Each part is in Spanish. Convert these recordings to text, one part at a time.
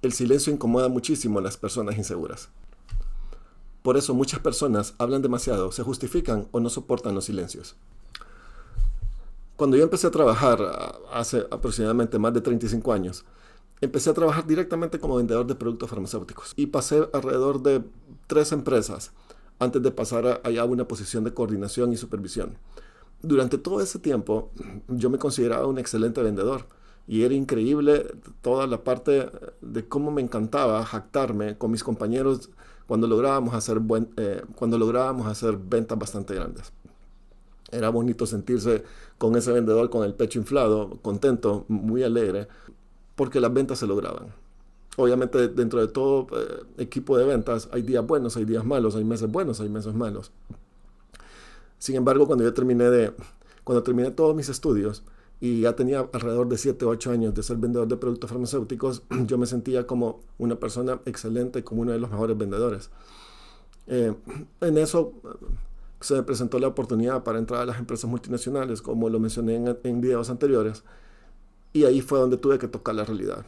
El silencio incomoda muchísimo a las personas inseguras. Por eso muchas personas hablan demasiado, se justifican o no soportan los silencios. Cuando yo empecé a trabajar hace aproximadamente más de 35 años, empecé a trabajar directamente como vendedor de productos farmacéuticos y pasé alrededor de 3 empresas antes de pasar a una posición de coordinación y supervisión. Durante todo ese tiempo yo me consideraba un excelente vendedor y era increíble toda la parte de cómo me encantaba jactarme con mis compañeros cuando lográbamos hacer ventas bastante grandes. Era bonito sentirse con ese vendedor con el pecho inflado, contento, muy alegre, porque las ventas se lograban. Obviamente dentro de todo equipo de ventas hay días buenos, hay días malos, hay meses buenos, hay meses malos. Sin embargo, cuando terminé todos mis estudios y ya tenía alrededor de 7 o 8 años de ser vendedor de productos farmacéuticos, yo me sentía como una persona excelente, como uno de los mejores vendedores. En eso se me presentó la oportunidad para entrar a las empresas multinacionales, como lo mencioné en videos anteriores, y ahí fue donde tuve que tocar la realidad.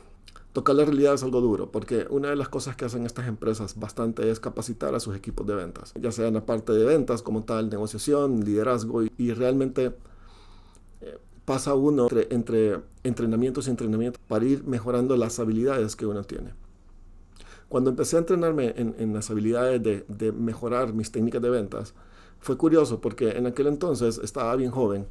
Tocar la realidad es algo duro, porque una de las cosas que hacen estas empresas bastante es capacitar a sus equipos de ventas, ya sea en la parte de ventas como tal, negociación, liderazgo, y realmente pasa uno entre entrenamientos y entrenamientos para ir mejorando las habilidades que uno tiene. Cuando empecé a entrenarme en las habilidades de mejorar mis técnicas de ventas, fue curioso porque en aquel entonces estaba bien joven,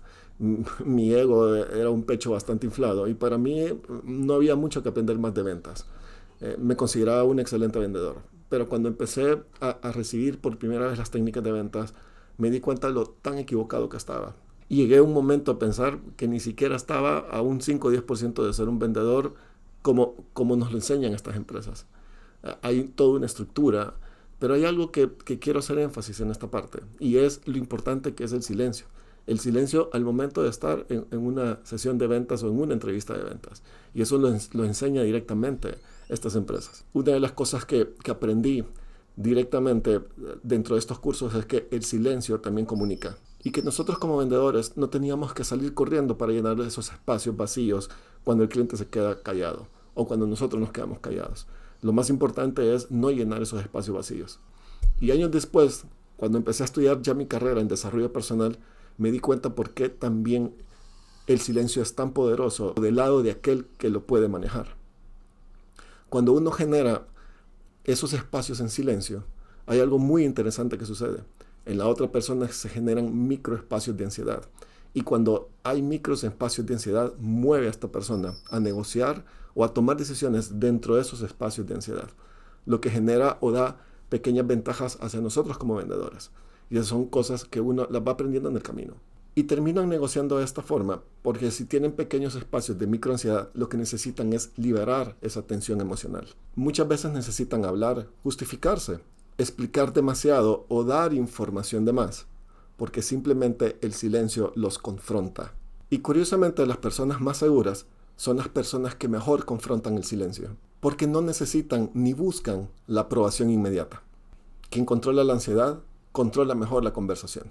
mi ego era un pecho bastante inflado y para mí no había mucho que aprender más de ventas. Me consideraba un excelente vendedor, pero cuando empecé a recibir por primera vez las técnicas de ventas, me di cuenta de lo tan equivocado que estaba. Y llegué a un momento a pensar que ni siquiera estaba a un 5 o 10% de ser un vendedor como nos lo enseñan estas empresas. Hay toda una estructura, pero hay algo que quiero hacer énfasis en esta parte, y es lo importante que es el silencio. El silencio al momento de estar en una sesión de ventas o en una entrevista de ventas. Y eso lo enseña directamente estas empresas. Una de las cosas que aprendí directamente dentro de estos cursos es que el silencio también comunica. Y que nosotros como vendedores no teníamos que salir corriendo para llenar esos espacios vacíos cuando el cliente se queda callado o cuando nosotros nos quedamos callados. Lo más importante es no llenar esos espacios vacíos. Y años después, cuando empecé a estudiar ya mi carrera en desarrollo personal, me di cuenta por qué también el silencio es tan poderoso del lado de aquel que lo puede manejar. Cuando uno genera esos espacios en silencio, hay algo muy interesante que sucede. En la otra persona se generan microespacios de ansiedad. Y cuando hay microespacios de ansiedad, mueve a esta persona a negociar o a tomar decisiones dentro de esos espacios de ansiedad, lo que genera o da pequeñas ventajas hacia nosotros como vendedores. Y esas son cosas que uno las va aprendiendo en el camino. Y terminan negociando de esta forma, porque si tienen pequeños espacios de microansiedad, lo que necesitan es liberar esa tensión emocional. Muchas veces necesitan hablar, justificarse, explicar demasiado o dar información de más, porque simplemente el silencio los confronta. Y curiosamente las personas más seguras son las personas que mejor confrontan el silencio, porque no necesitan ni buscan la aprobación inmediata. Quien controla la ansiedad, controla mejor la conversación.